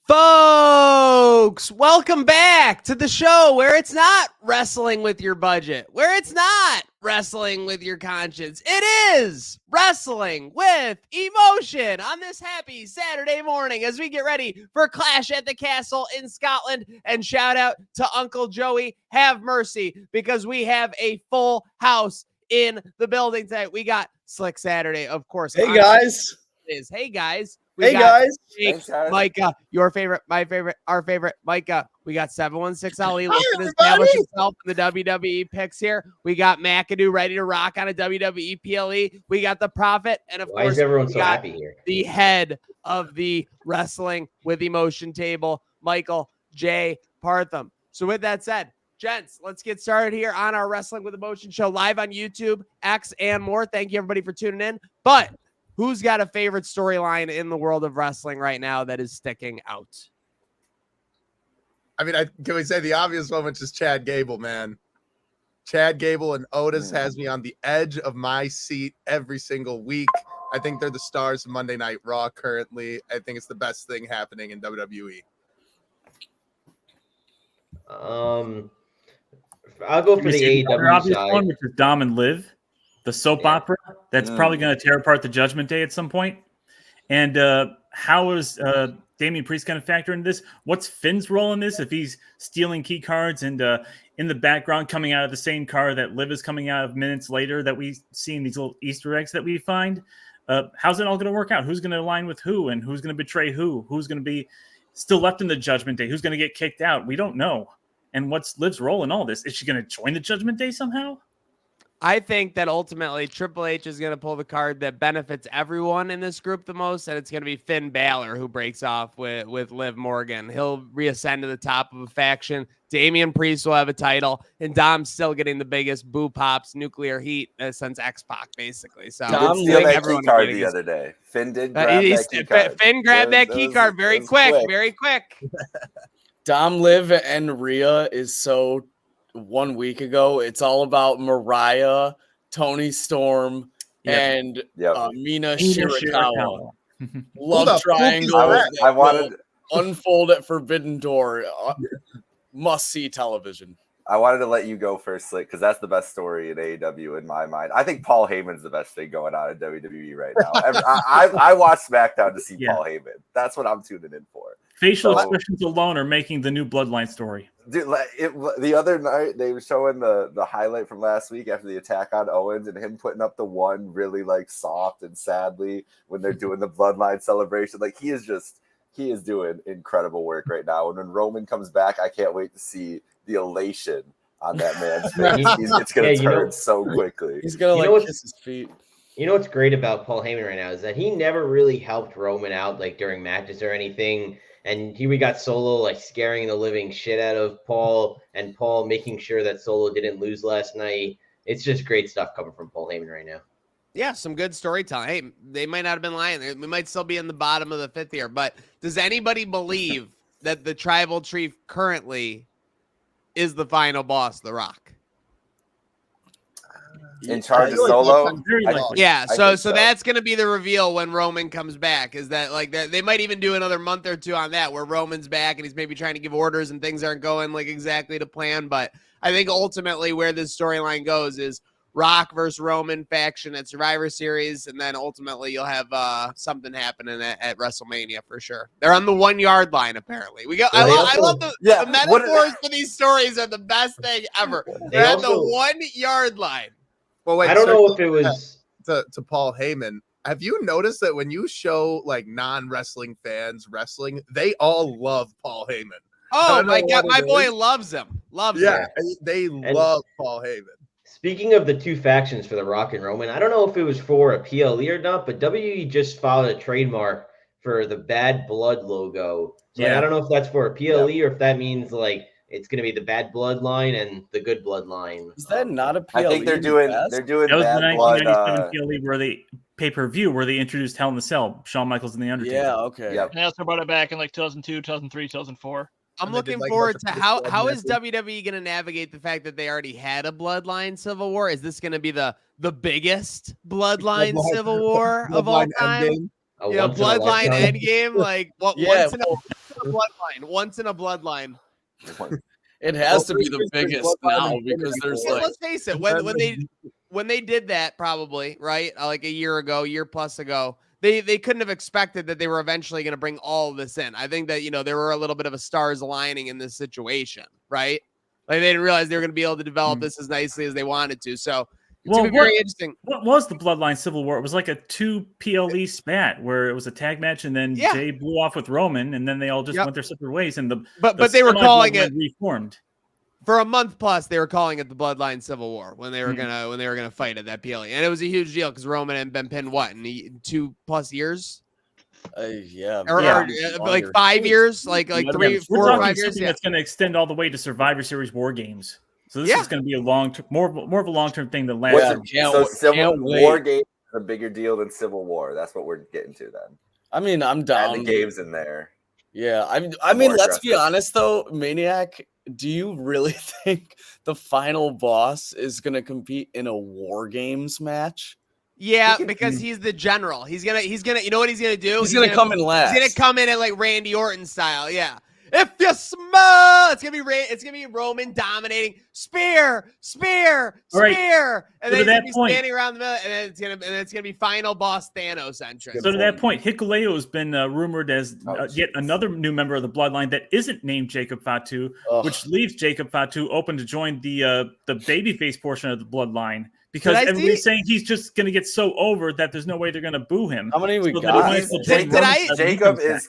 Folks, welcome back to the show where it's not wrestling with your budget, where it's not wrestling with your conscience. It is wrestling with emotion on this happy Saturday morning as we get ready for Clash at the Castle in Scotland. And shout out to Uncle Joey. Have mercy, because we have a full house in the building tonight. We got Slick Saturday, of course. Hey, guys. Hey, guys. Hey, guys. Jake, Micah, your favorite, my favorite, our favorite, Micah. We got 716 Ali looking to establish himself in the WWE picks here. We got McAdoo ready to rock on a WWE PLE. We got the Prophet, and of course, everyone so happy here? The head of the Wrestling with Emotion table, Michael J. Partham. So with that said, gents, let's get started here on our Wrestling with Emotion show live on YouTube, X, and more. Thank you, everybody, for tuning in. But who's got a favorite storyline in the world of wrestling right now that is sticking out? I mean, can we say the obvious one, which is Chad Gable, man? Chad Gable and Otis has me on the edge of my seat every single week. I think they're the stars of Monday Night Raw currently. I think it's the best thing happening in WWE. I'll go for the AEW obvious side. one, which is Dom and Liv, the soap opera that's probably going to tear apart the Judgment Day at some point. And how is Damian Priest going to factor into this? What's Finn's role in this if he's stealing key cards and in the background coming out of the same car that Liv is coming out of minutes later that we see in these little Easter eggs that we find? How's it all going to work out? Who's going to align with who, and who's going to betray who? Who's going to be still left in the Judgment Day? Who's going to get kicked out? We don't know. And what's Liv's role in all this? Is she going to join the Judgment Day somehow? I think that ultimately Triple H is going to pull the card that benefits everyone in this group the most, and it's going to be Finn Balor who breaks off with Liv Morgan. He'll reascend to the top of a faction. Damian Priest will have a title, and Dom's still getting the biggest boo pops, nuclear heat since X-Pac, basically. So Dom steal that key card the other day. Finn did grab that key card. Finn grabbed that key card very quick. Dom, Liv, and Rhea is so 1 week ago. It's all about Mariah, Tony Storm, and Mina Shirakawa. Love triangle. I wanted unfold at Forbidden Door. Must see television. I wanted to let you go first, Slick, because that's the best story in AEW in my mind. I think Paul Heyman's the best thing going on in WWE right now. I watch SmackDown to see Paul Heyman. That's what I'm tuning in for. Facial expressions alone are making the new Bloodline story. Dude, the other night they were showing the highlight from last week after the attack on Owens and him putting up the one really like soft and sadly when they're doing the Bloodline celebration. Like he is doing incredible work right now. And when Roman comes back, I can't wait to see the elation on that man's face. It's going to turn so quickly. He's going to kiss his feet. You know what's great about Paul Heyman right now is that he never really helped Roman out like during matches or anything. And here we got Solo like scaring the living shit out of Paul, and Paul making sure that Solo didn't lose last night. It's just great stuff coming from Paul Heyman right now. Yeah, some good storytelling. Hey, they might not have been lying. We might still be in the bottom of the fifth here. But does anybody believe that the Tribal Chief currently is the final boss, The Rock? In charge of Solo? Yeah, so that's going to be the reveal when Roman comes back, is that like that they might even do another month or two on that where Roman's back and he's maybe trying to give orders and things aren't going like exactly to plan. But I think ultimately where this storyline goes is Rock versus Roman faction at Survivor Series, and then ultimately you'll have something happening at WrestleMania for sure. They're on the 1 yard line apparently. I love the metaphors for these stories are the best thing ever. They're at the 1 yard line. Well, wait, I don't know if it was to Paul Heyman. Have you noticed that when you show like non-wrestling fans wrestling, they all love Paul Heyman? Oh my God, my boy loves him. They love Paul Heyman. Speaking of the two factions for The Rock and Roman, I don't know if it was for a PLE or not, but WWE just filed a trademark for the Bad Blood logo. So I don't know if that's for a PLE or if that means like it's going to be the Bad Bloodline and the Good Bloodline. Is that not a PLE? I think they're doing that was Bad the Blood. 1997 PLE where they pay-per-view where they introduced Hell in the Cell, Shawn Michaels and The Undertaker. Yeah, okay. Yep. And they also brought it back in like 2002, 2003, 2004. I'm looking forward to how is WWE going to navigate the fact that they already had a Bloodline Civil War? Is this going to be the biggest Bloodline Civil War of all time? bloodline endgame, like once in a bloodline, once in a bloodline. It has to be the biggest now because there's like. Let's face it, when they did that, probably right, like a year plus ago, they couldn't have expected that they were eventually going to bring all of this in. I think that there were a little bit of a stars aligning in this situation, right? Like they didn't realize they were going to be able to develop this as nicely as they wanted to. So it's going to be very interesting. What was the Bloodline Civil War? It was like a 2 PLE spat where it was a tag match, and then Jay blew off with Roman, and then they all just went their separate ways. And but they were calling it reformed. For a month plus, they were calling it the Bloodline Civil War when they were gonna fight at that PLE, and it was a huge deal because Roman had been pinned in 2+ years, like 5 years, like 3, 4, or 5 years. That's going to extend all the way to Survivor Series War Games. So this is going to be a more of a long-term thing than last. War Games is a bigger deal than Civil War. That's what we're getting to then. I mean, I'm down. And the games in there. Yeah, I mean, let's be honest though, Maniac. Do you really think the final boss is going to compete in a War Games match? Yeah, because he's the general. He's gonna. You know what he's gonna do? He's gonna come in last. He's gonna come in at like Randy Orton style. Yeah. If you smell, it's gonna be Roman dominating spear, and then he's gonna be standing around the middle, and then it's gonna be final boss Thanos entrance. So to that point, Hikuleo has been rumored as yet another new member of the Bloodline that isn't named Jacob Fatu, which leaves Jacob Fatu open to join the babyface portion of the Bloodline. Because everybody's saying he's just going to get so over that there's no way they're going to boo him. How many we got? Jacob is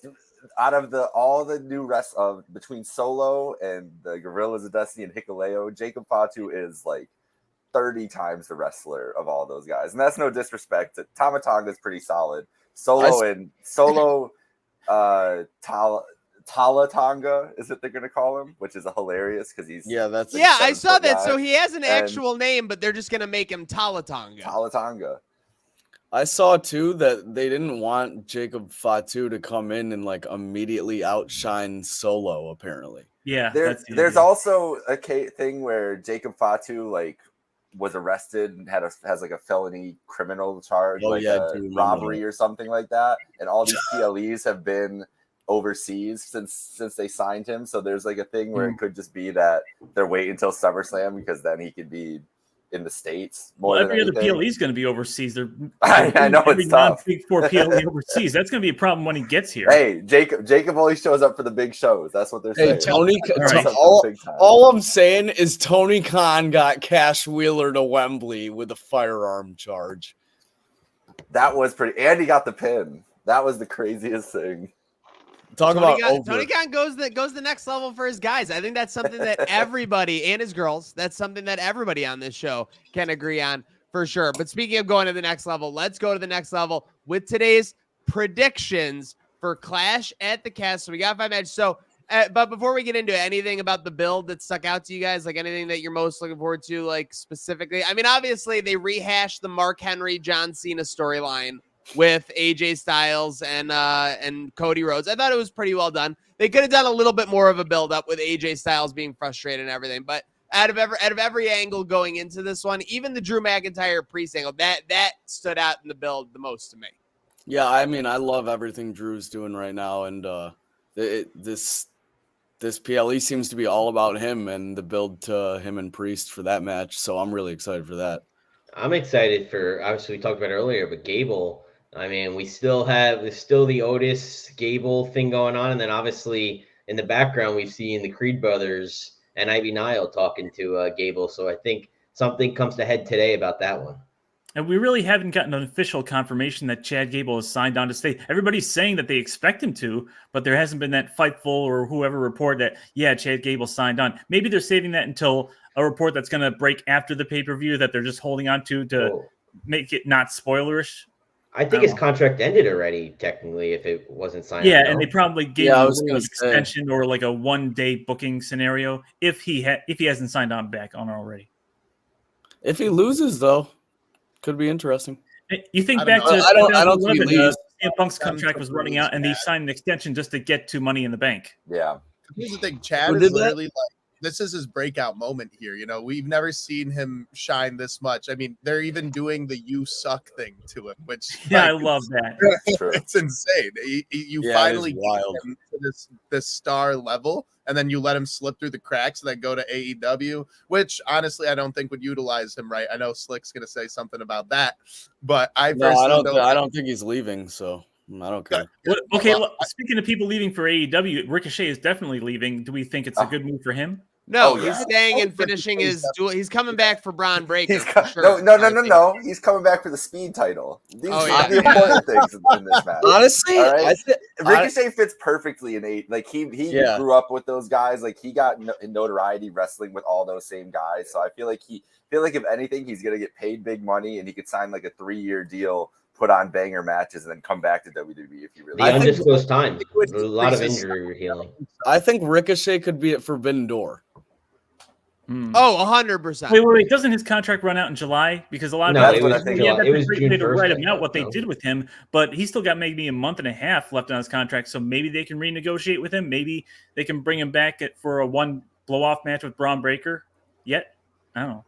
out of all the new rest of between Solo and the Gorillas of Destiny and Hikuleo. Jacob Fatu is like 30 times the wrestler of all those guys, and that's no disrespect. Tama Tonga is pretty solid. Solo, Tala Tonga is what they're going to call him, which is hilarious because he's I saw that. Guy. So he has an actual name, but they're just going to make him Tala Tonga. Tala Tonga. I saw too that they didn't want Jacob Fatu to come in and like immediately outshine Solo. Apparently, there's also a thing where Jacob Fatu like was arrested and has like a felony criminal charge, robbery or something like that, and all these PLEs have been overseas since they signed him. So there's like a thing where it could just be that they're waiting until SummerSlam because then he could be in the States more than every other PLE is going to be overseas. I know it's tough. Big 4 PLE overseas. That's going to be a problem when he gets here. Hey, Jacob only shows up for the big shows. That's what they're saying. All I'm saying is Tony Khan got Cash Wheeler to Wembley with a firearm charge. That was pretty. And he got the pin. That was the craziest thing. Tony Khan goes the next level for his guys. I think that's something that everybody and his girls, that's something that everybody on this show can agree on for sure. But speaking of going to the next level, let's go to the next level with today's predictions for Clash at the Castle. So we got 5 matches. So, but before we get into it, anything about the build that stuck out to you guys, like anything that you're most looking forward to, like specifically? I mean, obviously they rehashed the Mark Henry, John Cena storyline with AJ Styles and Cody Rhodes. I thought it was pretty well done. They could have done a little bit more of a build up with AJ Styles being frustrated and everything. But out of every angle going into this one, even the Drew McIntyre Priest angle, that stood out in the build the most to me. Yeah, I mean, I love everything Drew's doing right now, and this PLE seems to be all about him and the build to him and Priest for that match. So I'm really excited for that. I'm excited for, obviously we talked about it earlier, but Gable. I mean, there's still the Otis Gable thing going on, and then obviously in the background we've seen the Creed brothers and Ivy Nile talking to Gable. So I think something comes to head today about that one. And we really haven't gotten an official confirmation that Chad Gable has signed on to stay. Everybody's saying that they expect him to, but there hasn't been that Fightful or whoever report that, Chad Gable signed on. Maybe they're saving that until a report that's going to break after the pay-per-view that they're just holding on to make it not spoilerish. I think his contract ended already, technically, if it wasn't signed. Yeah, and they probably gave him an extension or like a one-day booking scenario if he hasn't signed on back on already. If he loses, though, could be interesting. You think back to I don't think he leaves. CM Punk's contract was running out, and he signed an extension just to get to Money in the Bank. Yeah. Here's the thing, Chad is literally like this is his breakout moment here. You know, we've never seen him shine this much. I mean, they're even doing the "you suck" thing to him, which I love that. It's insane. You finally get him to this star level, and then you let him slip through the cracks and then go to AEW, which honestly I don't think would utilize him right. I know Slick's gonna say something about that, but I don't think he's leaving, so I don't care. Okay, speaking of people leaving for AEW, Ricochet is definitely leaving. Do we think it's a good move for him? No, he's staying and finishing his duel. He's coming back for Braun Breaker. No. He's coming back for the speed title. These are the important things in this match. Honestly, right? Ricochet fits perfectly in eight. Like he grew up with those guys. Like he got notoriety wrestling with all those same guys. So I feel like if anything, he's gonna get paid big money and he could sign like a 3-year deal, put on banger matches, and then come back to WWE if you really. The undisclosed time. There's a lot of injury healing. I think Ricochet could be at Forbidden Door. Oh, 100%. Wait. Doesn't his contract run out in July? Because a lot of it was June 1st, to write him out what they did with him, but he's still got maybe a month and a half left on his contract. So maybe they can renegotiate with him. Maybe they can bring him back for a one blow-off match with Braun Breaker. I don't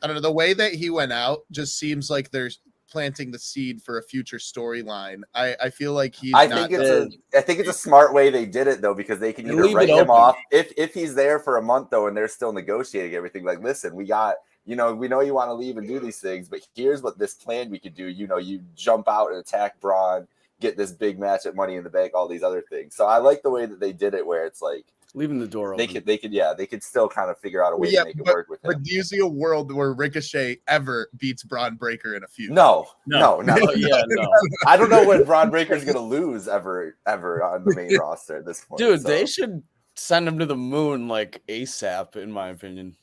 know. The way that he went out just seems like there's planting the seed for a future storyline. I feel like I think it's a smart way they did it though, because they can either write him off if he's there for a month though, and they're still negotiating everything. Like, listen, we know you want to leave and do these things, but here's what this plan we could do. You jump out and attack Braun, get this big match at Money in the Bank, all these other things. So I like the way that they did it, where it's like leaving the door open. They could still kind of figure out a way to make it work with him. But do you see a world where Ricochet ever beats Braun Breaker in a feud? No. I don't know when Braun Breaker's gonna lose ever on the main roster at this point. Dude, they should send him to the moon like ASAP, in my opinion.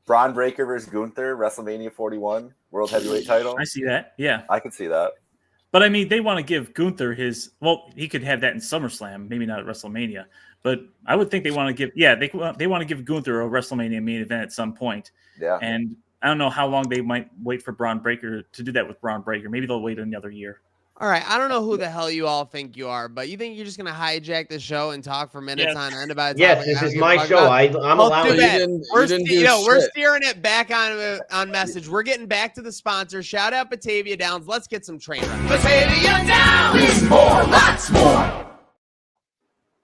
Braun Breaker versus Gunther, WrestleMania 41, World Heavyweight title. I see that. Yeah, I can see that. But I mean, they want to give Gunther he could have that in SummerSlam, maybe not at WrestleMania. But I would think they want to give, they want to give Gunther a WrestleMania main event at some point. Yeah. And I don't know how long they might wait for Braun Breaker to do that with Braun Breaker. Maybe they'll wait another year. All right. I don't know who the hell you all think you are, but you think you're just going to hijack the show and talk for minutes on end about it? Yes, this is my show. I'm allowed to. We're steering it back on message. We're getting back to the sponsor. Shout out Batavia Downs. Let's get some train wreck. Batavia Downs. More, lots more.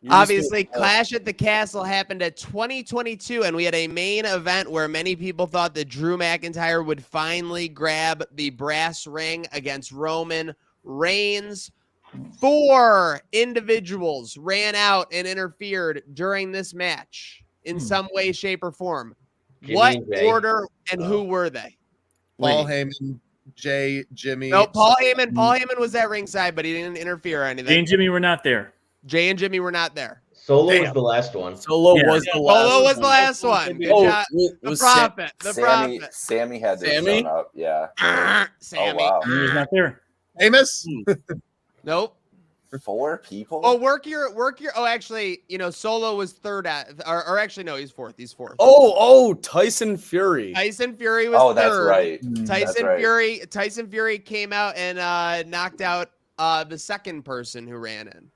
Obviously, Clash at the Castle happened at 2022, and we had a main event where many people thought that Drew McIntyre would finally grab the brass ring against Roman Reigns. 4 individuals ran out and interfered during this match in some way, shape, or form. What order and who were they? Paul Heyman, Jay, Jimmy. No, Paul Heyman. Paul Heyman was at ringside, but he didn't interfere or anything. Jay and Jimmy were not there. Jay and Jimmy were not there. Solo was the last one. Solo was the last one. Good job. The prophet. Sammy had to show up. Yeah. Sammy. Oh, wow. He was not there. Amos? Nope. 4 people? Oh, work your. Oh, actually, Solo was third or actually, no, he's fourth. He's fourth. Oh, Tyson Fury. Tyson Fury was that's third. Right. Tyson Fury came out and knocked out the second person who ran in.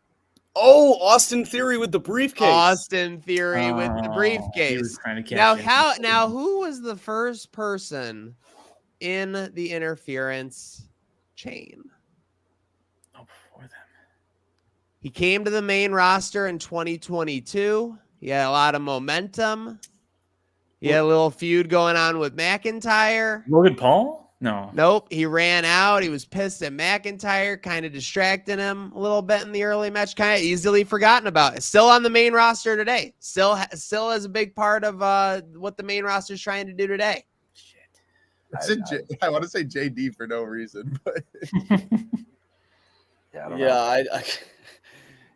Oh, Austin Theory with the briefcase. Austin Theory with the briefcase. Now, who was the first person in the interference chain? Oh, before them. He came to the main roster in 2022. He had a lot of momentum. He had a little feud going on with McIntyre. Logan Paul? No. Nope. He ran out. He was pissed at McIntyre, kind of distracting him a little bit in the early match, kind of easily forgotten about. Still on the main roster today. Still is a big part of what the main roster is trying to do today. Shit. I want to say JD for no reason, but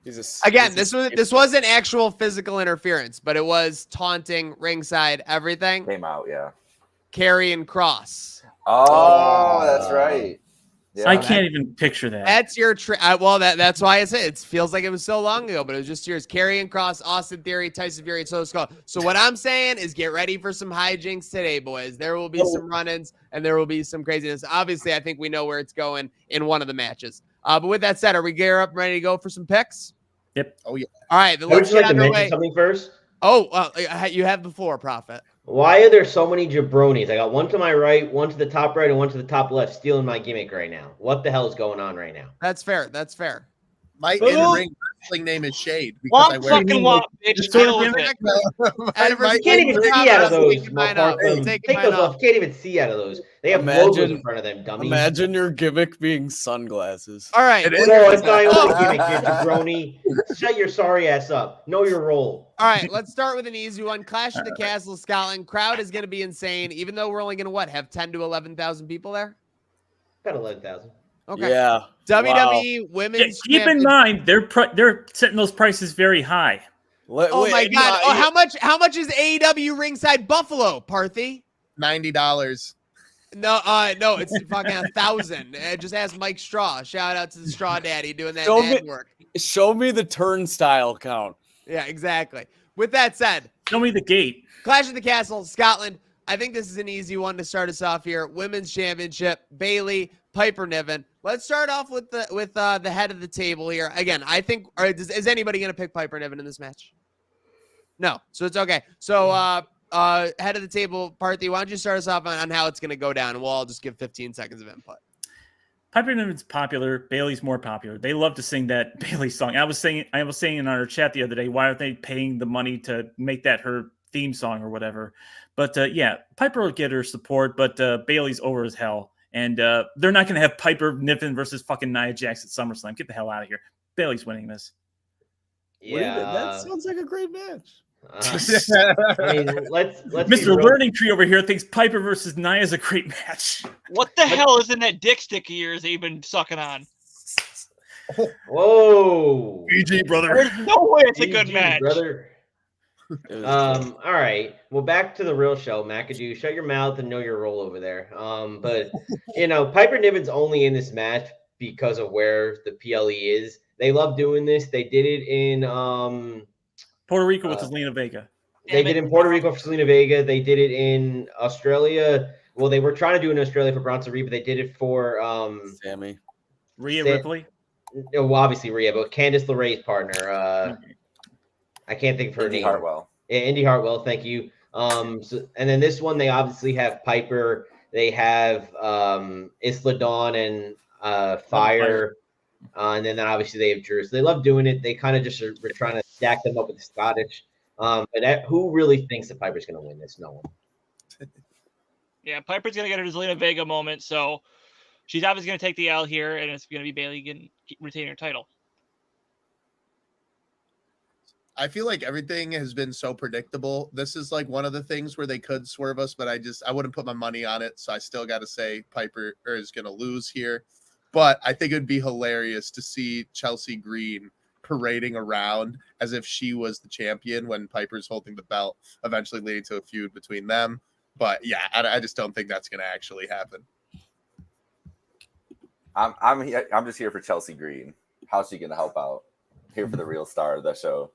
this wasn't actual physical interference, but it was taunting, ringside, everything. Came out, yeah. Karrion Kross. Oh, that's right. Yeah, I can't even picture that. That's your that's why I said it feels like it was so long ago, but it was just yours. Karrion Kross, Austin Theory, Tyson Fury, and So what I'm saying is get ready for some hijinks today, boys. There will be some run-ins and there will be some craziness. Obviously, I think we know where it's going in one of the matches. But with that said, are we gear up and ready to go for some picks? Yep. Oh yeah. All right. Would you like to mention something first? Oh, you have the floor, Prophet. Why are there so many jabronis? I got one to my right, one to the top right, and one to the top left stealing my gimmick right now. What the hell is going on right now? That's fair. That's fair. My in-ring wrestling name is Shade because I wear fucking womp, bitch. Deal with it. You can't even see out of those. Take those off. You can't even see out of those. They have logos in front of them, dummies. Imagine your gimmick being sunglasses. All right. No, it's not your gimmick, you jabroni. Shut your sorry ass up. Know your role. All right, let's start with an easy one. Clash of the Castle, Scotland. Crowd is going to be insane, even though we're only going to, have 10 to 11,000 people there? About 11,000. Okay. Yeah. WWE Women's Keep in mind, they're setting those prices very high. Oh my God! Oh, how much is AEW ringside Buffalo, Parthy? $90. No, it's fucking 1,000. Just ask Mike Straw. Shout out to the Straw Daddy doing that ad work. Show me the turnstile count. Yeah, exactly. With that said, show me the gate. Clash of the Castle, Scotland. I think this is an easy one to start us off here. Women's Championship, Bayley, Piper Niven. Let's start off with the head of the table here. Again, I think is anybody going to pick Piper Niven in this match? No, so it's okay. So head of the table, Parthy, why don't you start us off on how it's going to go down, and we'll all just give 15 seconds of input. Piper Niven's popular. Bayley's more popular. They love to sing that Bayley song. I was saying in our chat the other day, why aren't they paying the money to make that her theme song or whatever? But yeah, Piper will get her support, but Bayley's over as hell. And they're not going to have Piper Niven versus fucking Nia Jax at SummerSlam. Get the hell out of here. Bayley's winning this. Yeah, that sounds like a great match. I mean, let's Mr. Learning Tree over here thinks Piper versus Nia is a great match. What the hell is in that dick stick of yours that you've been sucking on? Whoa. PG, brother. There's no way it's a good match. Brother. All right. Well, back to the real show. McAdoo, shut your mouth and know your role over there. But Piper Niven's only in this match because of where the PLE is. They love doing this. They did it in Puerto Rico with Zelina Vega. They did it in Puerto Rico for Zelina Vega. They did it in Australia. Well, they were trying to do it in Australia for Bronson Reed, but they did it for Sammy. Rhea Ripley? Well, obviously Rhea, but Candice LeRae's partner. I can't think of her name. Hartwell. Yeah, Indy Hartwell, thank you. And then this one, they obviously have Piper. They have Isla Dawn and Fire. And then obviously they have Drew. So they love doing it. They kind of just are trying to stack them up with the Scottish. But who really thinks that Piper's going to win this? No one. Yeah, Piper's going to get her Zelina Vega moment. So she's obviously going to take the L here, and it's going to be Bayley retaining her title. I feel like everything has been so predictable. This is like one of the things where they could swerve us, but I wouldn't put my money on it. So I still got to say Piper is going to lose here. But I think it'd be hilarious to see Chelsea Green parading around as if she was the champion when Piper's holding the belt, eventually leading to a feud between them. But yeah, I just don't think that's going to actually happen. I'm just here for Chelsea Green. How's she going to help out? Here for the real star of the show.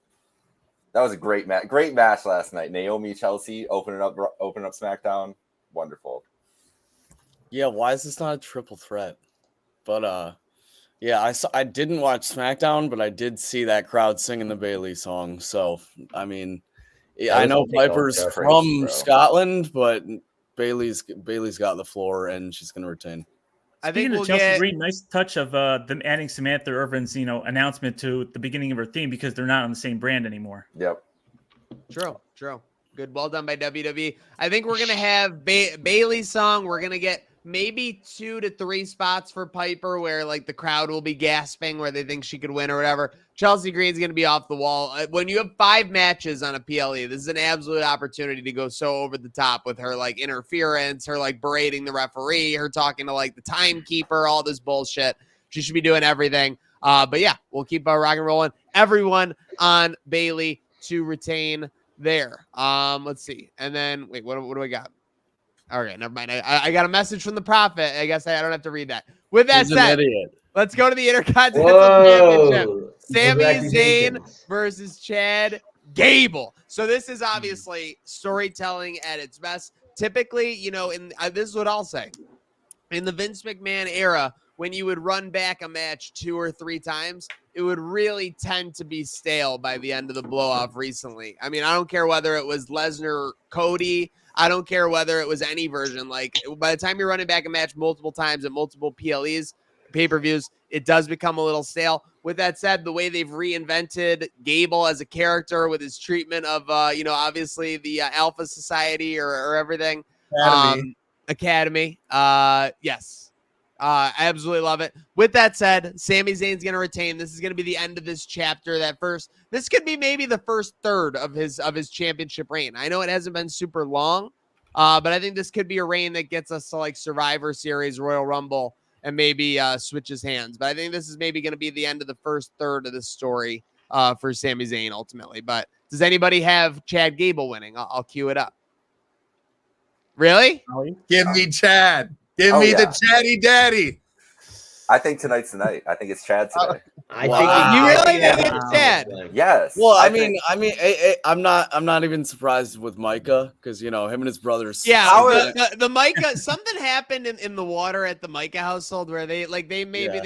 That was a great match. Great match last night. Naomi, Chelsea, opening up SmackDown. Wonderful. Yeah, why is this not a triple threat? But yeah, I didn't watch SmackDown, but I did see that crowd singing the Bayley song. So I mean, I know Piper's from Scotland, but Bayley's got the floor and she's gonna retain. I think we'll Chelsea Green, nice touch of them adding Samantha Irvin's announcement to the beginning of her theme because they're not on the same brand anymore. Yep. True. Good. Well done by WWE. I think we're gonna have Bayley's song. We're gonna get maybe 2 to 3 spots for Piper where like the crowd will be gasping where they think she could win or whatever. Chelsea Green's going to be off the wall. When you have 5 matches on a PLE, this is an absolute opportunity to go so over the top with her like interference, her like berating the referee, her talking to like the timekeeper, all this bullshit. She should be doing everything. But yeah, we'll keep rock and rolling. Everyone on Bayley to retain there. Let's see. And then wait, what do I got? Okay, never mind. I got a message from the Prophet. I guess I don't have to read that. With that said, let's go to the Intercontinental Championship. Sami Zayn versus Chad Gable. So this is obviously storytelling at its best. Typically, this is what I'll say. In the Vince McMahon era, when you would run back a match 2 or 3 times, it would really tend to be stale by the end of the blow-off recently. I mean, I don't care whether it was Lesnar, Cody. I don't care whether it was any version. Like, by the time you're running back a match multiple times at multiple PLEs, pay-per-views, it does become a little stale. With that said, the way they've reinvented Gable as a character with his treatment of, obviously the Alpha Society or everything. Academy. Yes. I absolutely love it. With that said, Sami Zayn's going to retain. This is going to be the end of this chapter. This could be maybe the first third of his championship reign. I know it hasn't been super long, but I think this could be a reign that gets us to like Survivor Series, Royal Rumble, and maybe switches hands. But I think this is maybe going to be the end of the first third of the story for Sami Zayn ultimately. But does anybody have Chad Gable winning? I'll cue it up. Really? Give me Chad. Give me the Chatty Daddy. I think tonight's the night. I think it's Chad today. I think you really think it's Chad? Yes. Well, I'm not even surprised with Micah because him and his brothers. Yeah, the Micah. Something happened in the water at the Micah household where they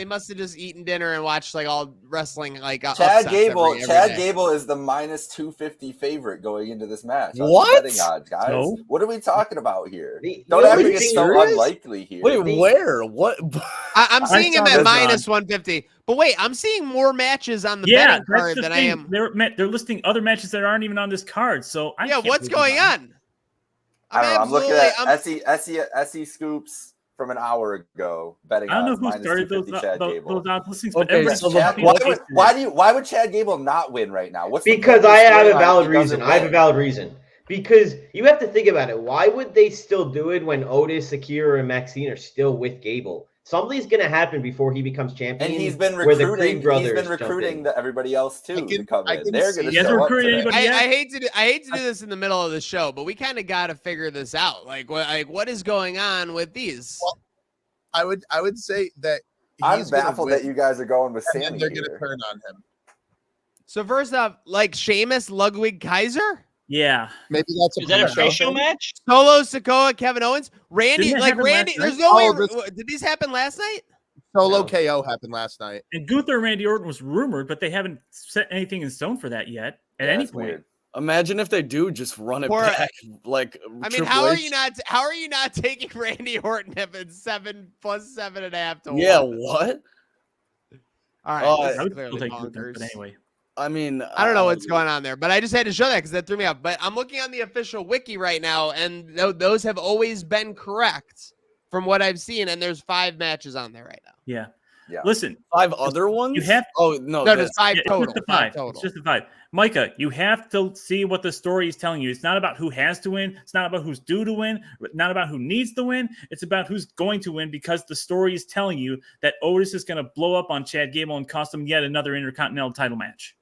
must have just eaten dinner and watched like all wrestling like. Chad Gable. Every Chad day. Gable is the minus 250 favorite going into this match. What? Betting odds, guys? No. What are we talking about here? Don't ever get so unlikely here. Wait, where? What? I'm seeing him at does minus 150. But wait, I'm seeing more matches on the betting card than I am. They're listing other matches that aren't even on this card. So what's going on? I don't know. I'm looking at SE Scoops from an hour ago. Betting I don't know odds who minus started those 250 Chad Gable. odd listings. Okay, but so why would Chad Gable not win right now? Because I have a valid reason. I have a valid reason. Because you have to think about it. Why would they still do it when Otis, Akira, and Maxine are still with Gable? Something's going to happen before he becomes champion. And he's been recruiting. Everybody else too to come in. They're going to show up today. I hate to do this in the middle of the show, but we kind of got to figure this out. Like what is going on with these? Well, I would say that I'm baffled that you guys are going with Sammy. And they're going to turn on him. So first off, like Sheamus, Ludwig Kaiser. Yeah, maybe that's is that a ratio match? Solo Sikoa, Kevin Owens, Randy. There's no way. Did these happen last night? Solo KO happened last night. And Gunther and Randy Orton was rumored, but they haven't set anything in stone for that yet. At any point. Weird. Imagine if they do just run it back. Like, I mean, how are you not taking Randy Orton if it's 7 plus 7.5 to 1? Yeah, what? All right, I would still take Gunther, but anyway. I mean, I don't know what's going on there, but I just had to show that because that threw me off. But I'm looking on the official wiki right now, and those have always been correct from what I've seen. And there's 5 matches on there right now. Yeah. Yeah. Listen, 5 other ones. You have. Oh no, there's 5 total. It's just 5 total. It's just 5. Micah, you have to see what the story is telling you. It's not about who has to win. It's not about who's due to win. Not about who needs to win. It's about who's going to win because the story is telling you that Otis is going to blow up on Chad Gable and cost him yet another Intercontinental title match.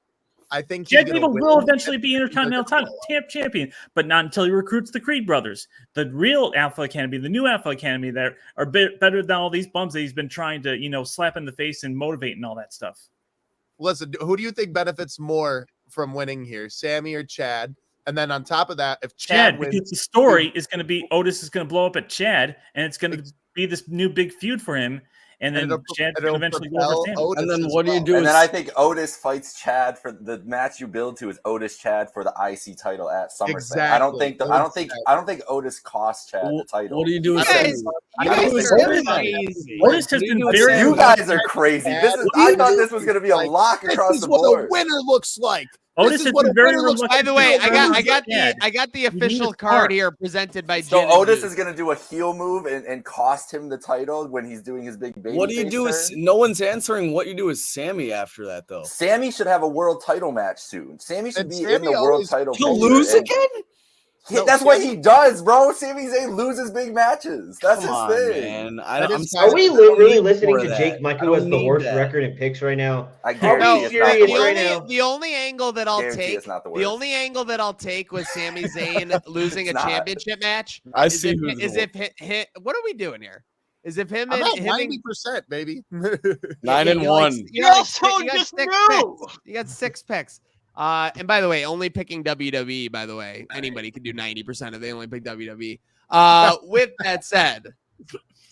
I think Chad Gable will eventually be Intercontinental title champion, but not until he recruits the Creed brothers, the real Alpha Academy, the new Alpha Academy that are better than all these bums that he's been trying to, slap in the face and motivate and all that stuff. Listen, who do you think benefits more from winning here, Sammy or Chad? And then on top of that, if Chad wins, because the story is going to be Otis is going to blow up at Chad, and it's going to be this new big feud for him. And then Chad's going to eventually go over Sammy. And then what do you do? And then I think Otis fights Chad for the match you build to is Otis Chad for the IC title at SummerSlam. Exactly. I don't think Otis costs Chad the title. What do you do with Otis has been very. You guys are crazy. I thought this was going to be a lock across the board. This is what a winner looks like. Otis has been very reluctant. By the way, I got the official card here presented by. So Otis is going to do a heel move and cost him the title when he's doing his big baby. What do you do? No one's answering. What you do with Sammy after that, though? Sammy should have a world title match soon. Sammy should be in the world title. He'll lose again. That's what he does, bro. Sami Zayn loses big matches. That's his thing. Man. Are we really listening to Jake Mike, who has the worst record in picks right now? I guarantee it's not the only angle that I'll take. The only angle that I'll take with Sami Zayn losing a championship match is if what are we doing here? Is if him I'm and at 90%, baby. 9-1. You got 6 picks. And by the way, only picking WWE, by the way, anybody can do 90% if they only pick WWE. With that said,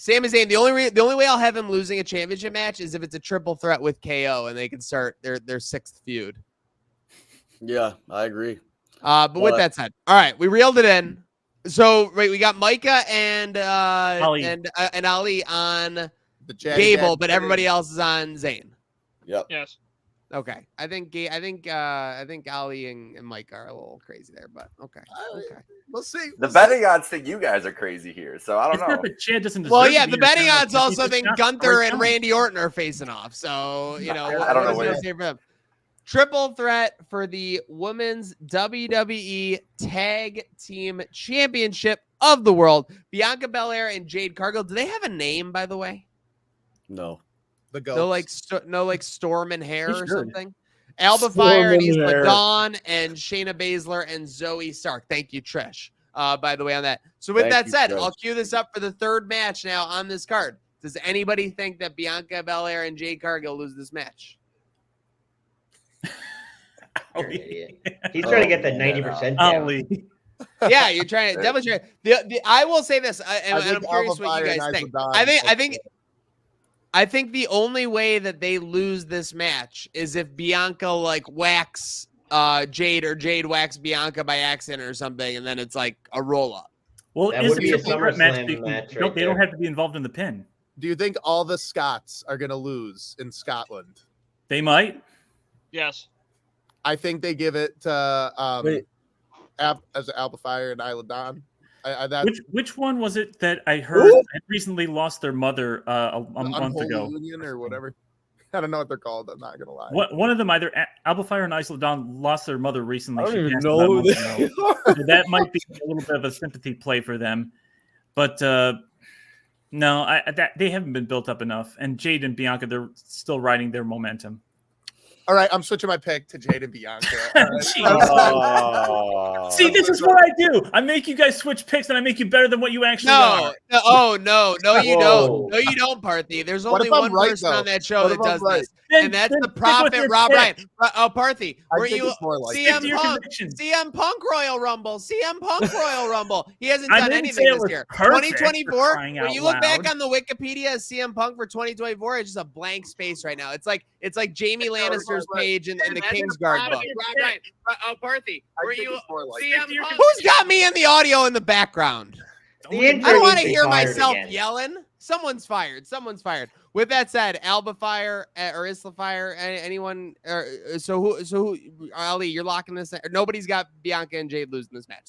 Sami Zayn. The only way I'll have him losing a championship match is if it's a triple threat with KO and they can start their sixth feud. Yeah, I agree. But with that said, all right, we reeled it in. So we got Micah and Ali. and Ali on The Gable, but everybody else is on Zayn. Yep. Yes. Okay, I think Ali and Mike are a little crazy there, but okay. We'll see. The betting odds think you guys are crazy here, so I don't It's know. not that Chad doesn't deserve Well, to yeah, be the your betting channel. odds also He's think just Gunther right and now. Randy Orton are facing off. So I don't know what what is say for them? Triple threat for the Women's WWE Tag Team Championship of the World. Bianca Belair and Jade Cargill. Do they have a name, by the way? No. The goats. No, like Storm and Hair They or should. something. Alba Storm Fire and and Isla Hair. Dawn and Shayna Baszler and Zoe Stark. Thank you, Trish. By the way, on that. So with Thank that you, said, Trish. I'll cue this up for the third match now on this card. Does anybody think that Bianca Belair and Jade Cargill lose this match? You're an idiot. He's trying to get that 90% down. Ali. Yeah, you're trying to demonstrate. I will say this, and I'm curious what you guys think. I think the only way that they lose this match is if Bianca like whacks Jade or Jade whacks Bianca by accident or something, and then it's like a roll up. Well, That it's would a be a triple threat match. SummerSlam match They right don't there. have to be involved in the pin. Do you think all the Scots are going to lose in Scotland? They might. Yes. I think they give it to Wait. as Alba Fire and Isla Dawn. Which one was it that I heard had recently lost their mother a month Unholy ago? Union or whatever. I don't know what they're called. I'm not gonna lie. One of them, either Alba Fire and Isla Dawn, lost their mother recently. I don't She even passed know about a who month they ago. are. So that might be a little bit of a sympathy play for them. But no, they haven't been built up enough. And Jade and Bianca, they're still riding their momentum. All right, I'm switching my pick to Jade and Bianca. Jeez. See, this is what I do. I make you guys switch picks, and I make you better than what you actually are. No, you don't. Whoa. No, you don't, Parthy. There's What only if I'm one right, person though? on that show What that if I'm does right? this, Then- and that's then the stick with prophet your Rob pick. Ryan. Oh, Parthy, I were think you it's more like Stick to CM your Punk? convictions. CM Punk Royal Rumble. CM Punk Royal Rumble. He hasn't I done didn't anything say it this was year. perfect, 2024. for crying When out you look back loud. on the Wikipedia of CM Punk for 2024, it's just a blank space right now. It's like Jamie Lannister's page in the Kingsguard book. Rob Ryan. Oh, Parthy, were you CM Punk? Who's got me in the audio in the background? The I intern don't want to needs hear be fired myself again. yelling. Someone's fired. With that said, Alba Fire or Isla Fire, anyone? So who? Ali, you're locking this. Nobody's got Bianca and Jade losing this match.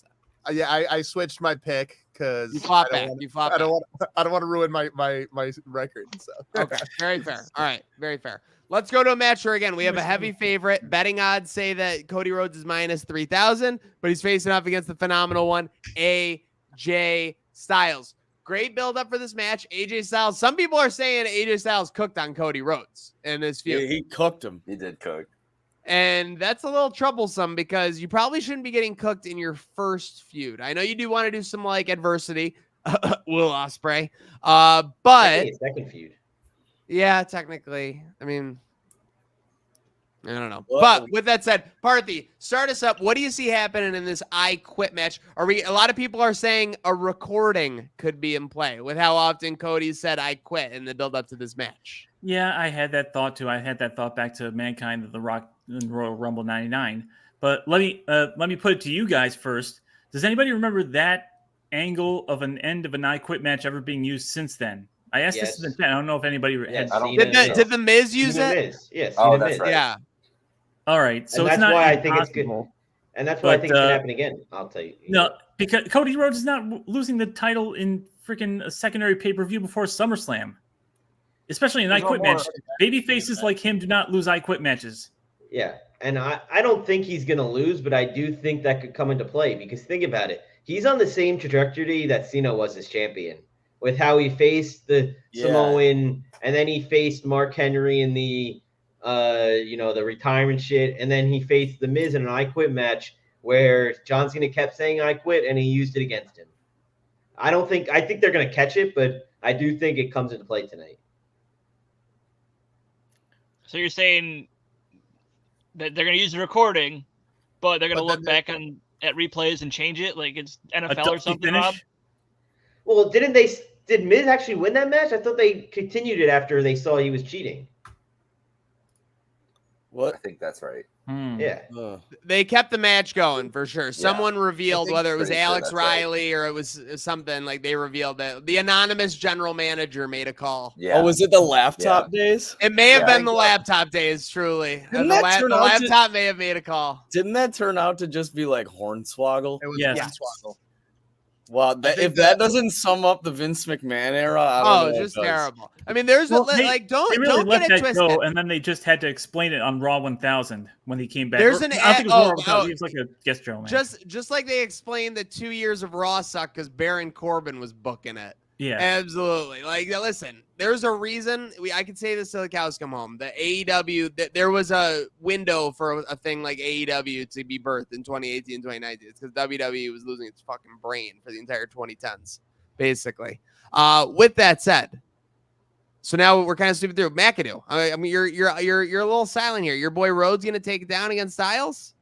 Then Yeah, I switched my pick because you flop back. I don't want to ruin my record. So Okay, very fair. All right, very fair. Let's go to a match where, again, we have a heavy favorite. Betting odds say that Cody Rhodes is minus 3,000, but he's facing off against the phenomenal one, AJ Styles. Great build-up for this match. AJ Styles, some people are saying AJ Styles cooked on Cody Rhodes in this feud. Yeah, he cooked him. He did cook. And that's a little troublesome because you probably shouldn't be getting cooked in your first feud. I know you do want to do some, like, adversity, Will Ospreay, but Second feud. yeah, technically. I mean, I don't know. Well, But with that said, Parthy, start us up. What do you see happening in this I Quit match? A lot of people are saying a recording could be in play with how often Cody said I quit in the build up to this match. Yeah, I had that thought too. I had that thought back to Mankind of the Rock and Royal Rumble '99. But let me put it to you guys first. Does anybody remember that angle of an end of an I Quit match ever being used since then? I asked this in the chat. I don't know if anybody Yes, had. Did the Miz use Cena it? Miz. Yes. Oh, Cena that's Miz. right. Yeah. All right, so And it's that's not why I think it's good. impossible. And that's why I But, think it's gonna happen again. I'll tell you. No, because Cody Rhodes is not losing the title in freaking a secondary pay-per-view before SummerSlam, especially an I Quit match. Baby faces like him do not lose I Quit matches. Yeah, and I don't think he's going to lose, but I do think that could come into play because think about it. He's on the same trajectory that Cena was as champion with how he faced the Samoan and then he faced Mark Henry in the the retirement shit, and then he faced The Miz in an I Quit match where John Cena kept saying I quit and he used it against him. I think they're going to catch it, but I do think it comes into play tonight. So you're saying that they're going to use the recording, but they're going to look back at replays and change it like it's NFL or something, Rob? Well, didn't they Did Miz actually win that match? I thought they continued it after they saw he was cheating. I think that's right. Yeah. They kept the match going for sure. Someone revealed, whether it was pretty sure Alex that's right. Riley or it was something, like they revealed that the anonymous general manager made a call. Yeah. Oh, was it the laptop days? It may have Yeah, been the laptop days, truly. Didn't The that turn out to- laptop may have made a call. Didn't that turn out to just be like Hornswoggle? It was Yes. Hornswoggle. Well, if that doesn't sum up the Vince McMahon era, I don't know. It's what just does. terrible. I mean, there's Well, don't They really don't let get it that twisted. go, and then they just had to explain it on Raw 1000 when he came back. There's Or- an I think it was Raw oh, 1000. He was like a guest show man. Just like they explained that 2 years of Raw sucked because Baron Corbin was booking it. yeah. Absolutely. Like, listen, there's a reason. I can say this till the cows come home. The AEW, there was a window for a thing like AEW to be birthed in 2018, 2019. It's because WWE was losing its fucking brain for the entire 2010s, basically. With that said, so now we're kind of sweeping through McAdoo. I mean, you're a little silent here. Your boy Rhodes gonna take it down against Styles?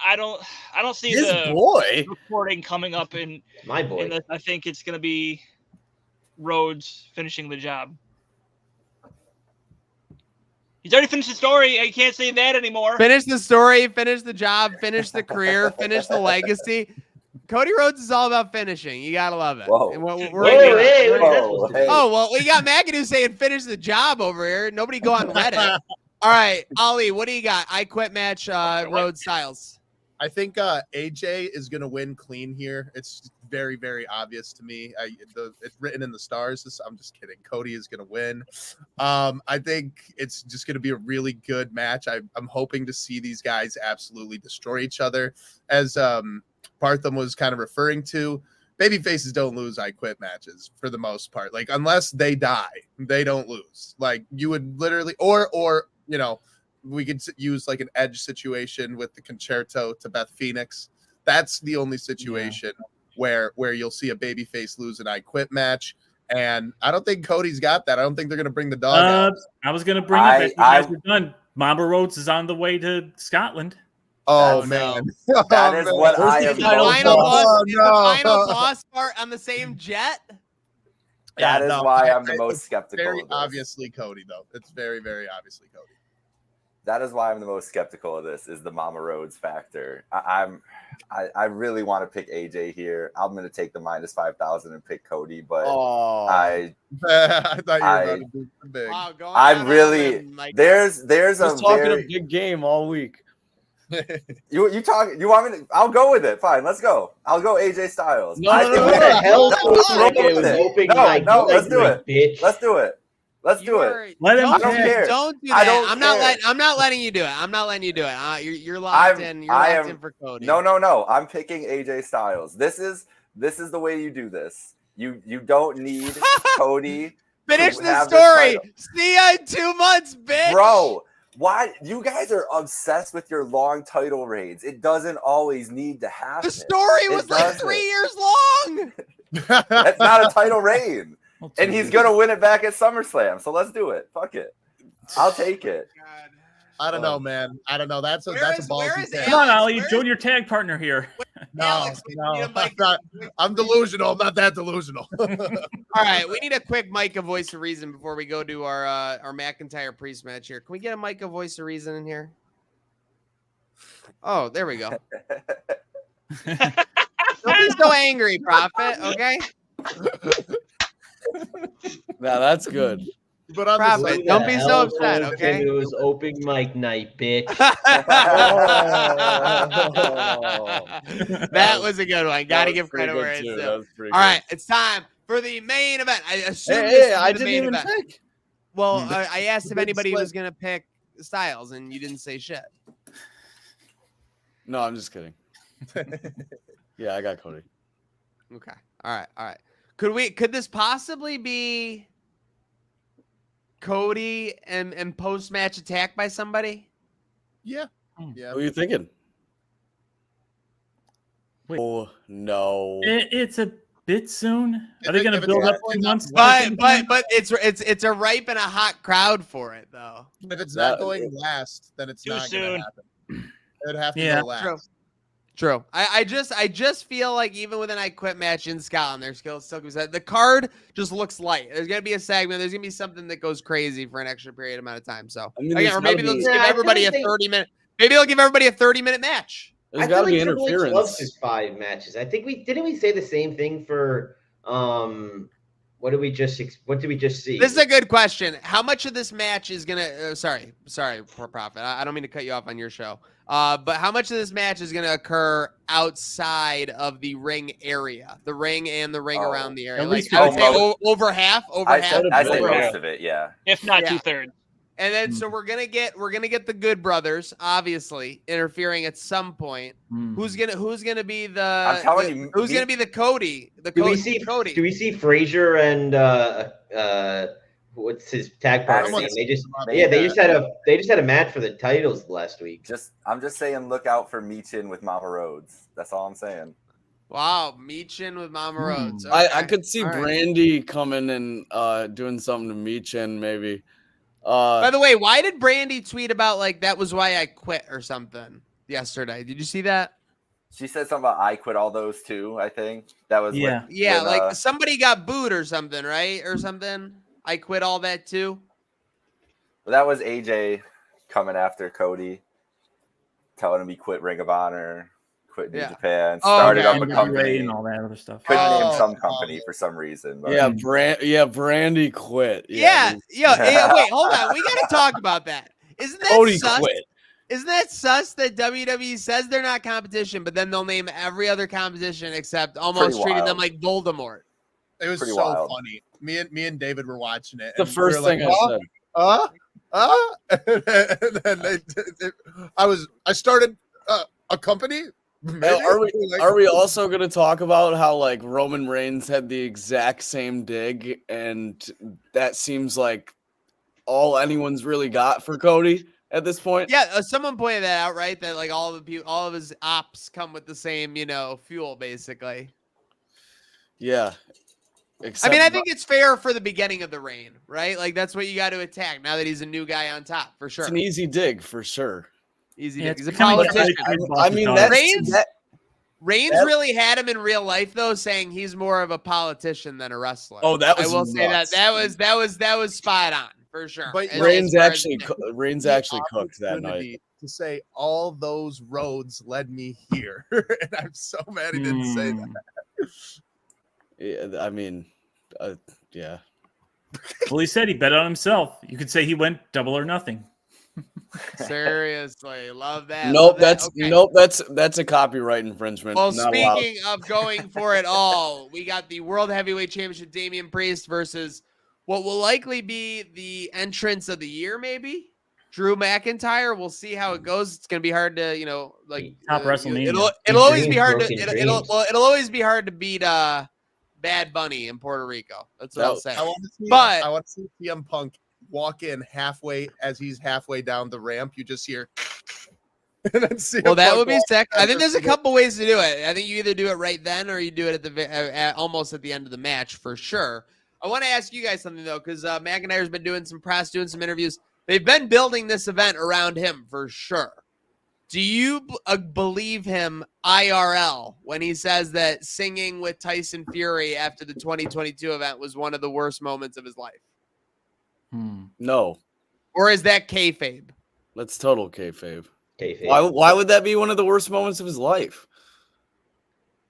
I don't see His the boy. reporting coming up in My boy. I think it's going to be Rhodes finishing the job. He's already finished the story. I can't say that anymore. Finish the story, finish the job, finish the career, finish the legacy. Cody Rhodes is all about finishing. You gotta love it. Whoa. And we're Whoa, gonna- hey, we're- what is that supposed to be? Hey. Oh, well, we got McAdoo saying finish the job over here. Nobody go on Reddit. All right, Ali, what do you got? I quit match, Rhodes Styles. I think AJ is going to win clean here. It's very, very obvious to me. It's written in the stars. I'm just kidding. Cody is going to win. I think it's just going to be a really good match. I'm hoping to see these guys absolutely destroy each other. As Bartham was kind of referring to, baby faces don't lose I quit matches for the most part. Like, unless they die, they don't lose. Like, you would literally, or you know, we could use like an edge situation with the concerto to Beth Phoenix. That's the only situation where you'll see a babyface lose an I quit match. And I don't think Cody's got that. I don't think they're going to bring the dog out. I was going to bring up, as you guys were done, Mamba Rhodes is on the way to Scotland. Oh, man. That is what I am. Is the final boss, is the no. final boss part on the same jet? That is why I'm the most skeptical. Very of this. obviously Cody, though. It's very, very obviously Cody. That is why I'm the most skeptical of this, is the Mama Rhodes factor. I really want to pick AJ here. I'm going to take the minus 5,000 and pick Cody, but I thought you were about to do something big. Wow, go on I'm out really on Mike. there's a Just talking very a big game all week. you talk. You want me to? I'll go with it. Fine, let's go. I'll go AJ Styles. No, I no, think no, we What no. the can- hell? No, It was open mic. no, let's do it. Bitch. Let's do it. Let's do it. Let him Don't, I don't care. don't do I that. don't I'm not care. letting. I'm not letting you do it. I'm not letting you do it. You're locked in. You're I locked am- in for Cody. No. I'm picking AJ Styles. This is the way you do this. You don't need Cody. Finish to the have this story. title. See ya in 2 months, bitch. Bro, why you guys are obsessed with your long title reigns? It doesn't always need to happen. The story It was like doesn't. 3 years long. That's not a title reign. Well, And he's gonna win it back at SummerSlam. So let's do it. Fuck it. I'll take it. God. I don't know, man. I don't know. That's a Where that's is- a where ballsy is pick. Come on, Alex, Ali, where join is- your tag partner here. No, Alex, we no, need a I'm mic. not. I'm delusional. I'm not that delusional. All right, we need a quick mic of voice of reason before we go to our McIntyre priest match here. Can we get a mic of voice of reason in here? Oh, there we go. Don't be so angry, Prophet. Okay, Now that's good. But on Prophet, the Who side, don't the be so hell upset, told okay? him It was open mic night, bitch. That was a good one. Got to give Pretty credit good where it's too. due. That was pretty All good. right, it's time for the main event. I assume Hey, this is I the didn't main even event. pick. Well, I asked if Big anybody split. was gonna pick Styles, and you didn't say shit. No, I'm just kidding. Yeah, I got Cody. Okay. All right. Could this possibly be Cody and post match attack by somebody? yeah, Who yeah. are you thinking? Wait. Oh no. It's a bit soon. If Are they it- going if to it's build not up going 2 months? But it's a ripe and a hot crowd for it though. If it's That- not going last, then it's Too not going soon. to happen. It'd have to Yeah. go last. True. True. I just feel like even with an I Quit match in Scotland, there's still the card just looks light. There's gonna be a segment. There's gonna be something that goes crazy for an extra period amount of time. So I mean, again, or maybe they'll just give I everybody a think- 30-minute. Maybe they'll give everybody a 30-minute match. There's I got feel to be like Triple H loves interference. his 5 matches. I think didn't we say the same thing for what did we just see? This is a good question. How much of this match is gonna? Sorry, poor Prophet. I don't mean to cut you off on your show. But how much of this match is gonna occur outside of the ring area, the ring and the ring around the area? At Like least I would say most. over half. I said Over most half. of it. Yeah. If not Yeah. 2/3. And then so we're gonna get the Good Brothers obviously interfering at some point. Who's gonna be the? I'm telling you, who's gonna be the Cody? Do we see Frazier and what's his tag partner name? They just had a match for the titles last week. I'm just saying, look out for Meechin with Mama Rhodes. That's all I'm saying. Wow, Meechin with Mama Rhodes. I could see All right. Brandy coming and doing something to Meechin maybe. By the way, why did Brandy tweet about like that was why I quit or something yesterday? Did you see that? She said something about I quit all those too. I think that was Yeah. Yeah, like somebody got booed or something, right? Or something. I quit all that too. that was AJ coming after Cody, telling him he quit Ring of Honor, quit New Japan, started up a company and all that other stuff. Couldn't name some company for some reason. But. Yeah, Brandy quit. Yeah. Wait, hold on. We got to talk about that. Isn't that Cody sus? quit. Isn't that sus that WWE says they're not competition, but then they'll name every other competition except almost treating them like Voldemort? It was Pretty so wild. funny. Me and David were watching it. The and first we were thing like, I said. and then I started a company. Are we also going to talk about how like Roman Reigns had the exact same dig, and that seems like all anyone's really got for Cody at this point? Yeah, someone pointed that out, right? That like all of his ops come with the same, fuel, basically. Yeah. I mean, I think it's fair for the beginning of the reign, right? Like that's what you got to attack now that he's a new guy on top, for sure. It's an easy dig for sure. Easy. Yeah, He's a kinda like politician. I mean, Reigns really had him in real life though, saying he's more of a politician than a wrestler. Oh, that was I will nuts. say that was spot on for sure. But Reigns actually cooked that night. To say all those roads led me here, and I'm so mad he didn't say that. Yeah, I mean, yeah. Well, he said he bet on himself. You could say he went double or nothing. Seriously, love that. Nope, love that. that's a copyright infringement. Well, Not allowed. speaking of going for it all, we got the World Heavyweight Championship, Damian Priest versus what will likely be the entrance of the year, maybe Drew McIntyre. We'll see how it goes. It's gonna be hard to, Top WrestleMania. It'll always be hard to it'll always be hard to beat Bad Bunny in Puerto Rico. That's what I'll say. I want to see CM Punk walk in halfway as he's halfway down the ramp. You just hear. And then CM Well, that Punk would be walk sick. I think over there's a to couple ways to do it. I think you either do it right then or you do it at almost at the end of the match for sure. I want to ask you guys something though, because McIntyre's been doing some press, doing some interviews. They've been building this event around him for sure. Do you believe him IRL when he says that singing with Tyson Fury after the 2022 event was one of the worst moments of his life? No. Or is that kayfabe? That's total kayfabe. Kayfabe. Why would that be one of the worst moments of his life?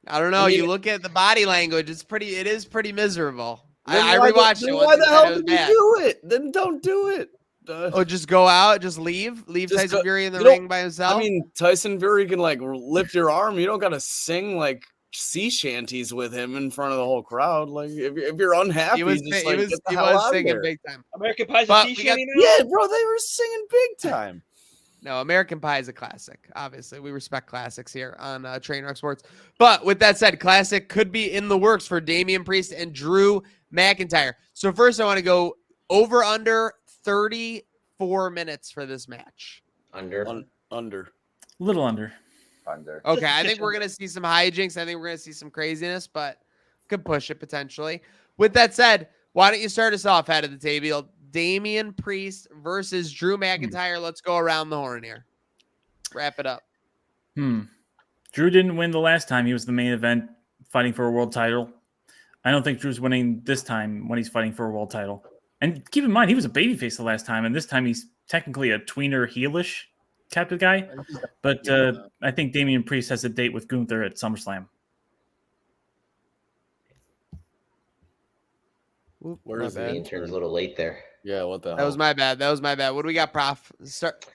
I don't know. I mean, you look at the body language; it is pretty miserable. Then I why rewatched it. Why the hell it was did you bad. do it? Then don't do it. Oh, just go out, just leave Just Tyson go- Fury in the you don't- ring by himself. I mean, Tyson Fury can like lift your arm. You don't got to sing like sea shanties with him in front of the whole crowd. Like if you're unhappy, he was just like, get the he hell was out of singing there. big time. American Pie's But a we sea got- shanty now? Yeah, bro, they were singing big time. No, American Pie is a classic. Obviously, we respect classics here on Trainwreck Sports. But with that said, classic could be in the works for Damian Priest and Drew McIntyre. So first, I want to go over under 34 minutes for this match. Under. Under. A little under. Okay, I think we're gonna see some hijinks. I think we're gonna see some craziness, but could push it potentially. With that said, why don't you start us off, head of the table? Damian Priest versus Drew McIntyre. Let's go around the horn here. Wrap it up. Drew didn't win the last time he was the main event fighting for a world title. I don't think Drew's winning this time when he's fighting for a world title. And keep in mind, he was a babyface the last time, and this time he's technically a tweener heelish type of guy. But I think Damian Priest has a date with Gunther at SummerSlam. Where's The intern's a little late there. Yeah, what the hell? That was my bad. What do we got, Prof? Start.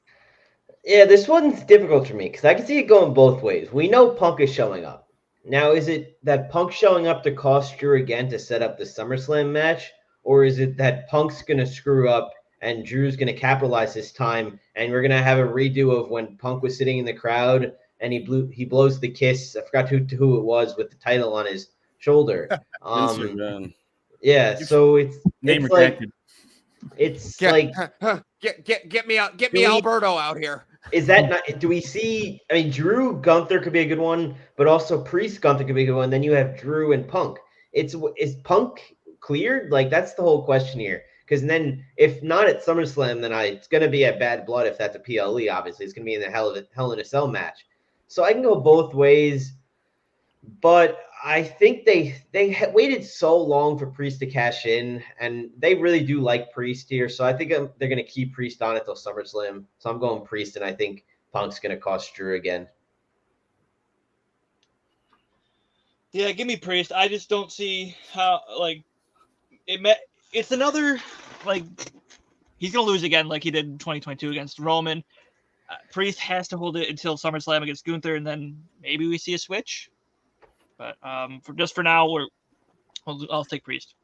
Yeah, this one's difficult for me because I can see it going both ways. We know Punk is showing up. Now, is it that Punk's showing up to cost Drew again to set up the SummerSlam match? Or is it that Punk's going to screw up and Drew's going to capitalize this time and we're going to have a redo of when Punk was sitting in the crowd and he blows the kiss. I forgot who it was with the title on his shoulder. Yeah, so it's like get me Alberto out here. Is that not? Do we see? I mean, Drew Gunther could be a good one, but also Priest Gunther could be a good one. Then you have Drew and Punk. Is Punk cleared? Like that's the whole question here. Because then, if not at SummerSlam, then it's going to be at Bad Blood. If that's a PLE, obviously, it's going to be in the Hell in a Cell match. So I can go both ways, but I think they waited so long for Priest to cash in, and they really do like Priest here. So I think they're going to keep Priest on until SummerSlam. So I'm going Priest, and I think Punk's going to cost Drew again. Yeah, give me Priest. I just don't see how it's another he's going to lose again like he did in 2022 against Roman. Priest has to hold it until SummerSlam against Gunther, and then maybe we see a switch. But for now, I'll take Priest.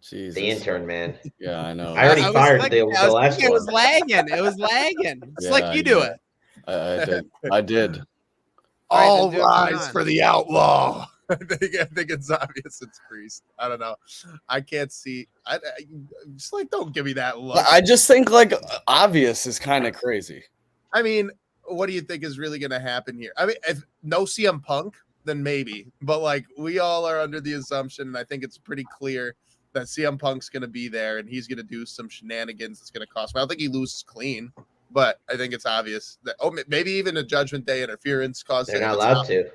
Jesus. The intern, man. Yeah, I know. I already fired the last one. It was lagging. It's like you do it. I did. All rise for the outlaw. I think it's obvious it's Priest. I don't know. I can't see. I just don't give me that look. I just think obvious is kind of crazy. I mean, what do you think is really going to happen here? I mean, if no CM Punk, then maybe. But we all are under the assumption, and I think it's pretty clear that CM Punk's going to be there, and he's going to do some shenanigans that's going to cost him. I don't think he loses clean, but I think it's obvious that maybe even a Judgment Day interference caused. They're not allowed to.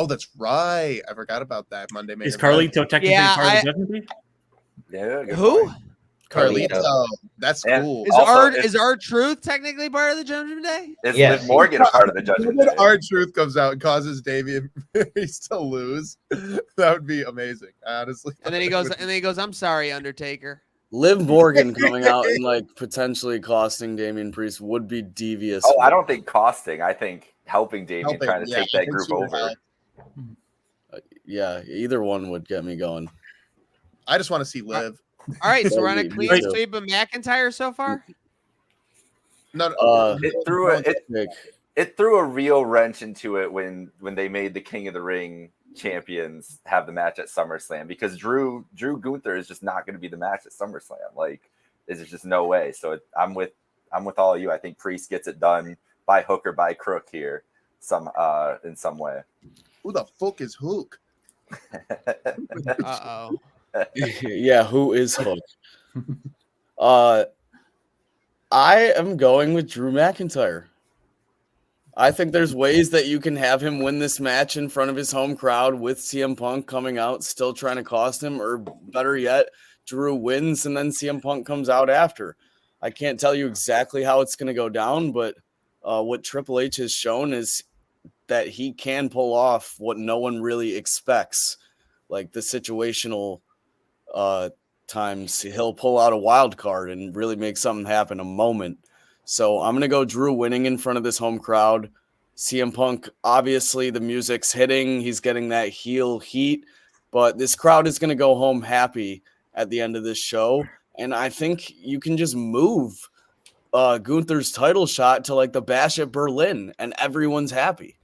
Oh, that's right. I forgot about that Monday. Is Carlito technically part of the Judgment Day? Yeah. Who? Point. Carlito. That's cool. Is R-Truth technically part of the Judgment Day? Is Liv Morgan a part of the Judgment Day? R-Truth comes out and causes Damian Priest to lose. That would be amazing, honestly. And then he goes, "I'm sorry, Undertaker." Liv Morgan coming out and potentially costing Damian Priest would be devious. Oh, I don't think costing. I think helping Damian trying to take that group over. Yeah, either one would get me going. I just want to see Liv. All right, so we're on a clean sweep of McIntyre so far. No, it threw a real wrench into it when they made the King of the Ring champions have the match at SummerSlam, because Drew Gunther is just not going to be the match at SummerSlam. There's just no way. So I'm with all of you. I think Priest gets it done by hook or by crook here, in some way. Who the fuck is Hook? Uh-oh. Yeah, who is Hook? I am going with Drew McIntyre. I think there's ways that you can have him win this match in front of his home crowd with CM Punk coming out, still trying to cost him, or better yet, Drew wins and then CM Punk comes out after. I can't tell you exactly how it's going to go down, but what Triple H has shown is that he can pull off what no one really expects, like the situational times. He'll pull out a wild card and really make something happen a moment. So I'm going to go Drew winning in front of this home crowd. CM Punk, obviously the music's hitting. He's getting that heel heat, but this crowd is going to go home happy at the end of this show. And I think you can just move Gunther's title shot to the Bash at Berlin and everyone's happy.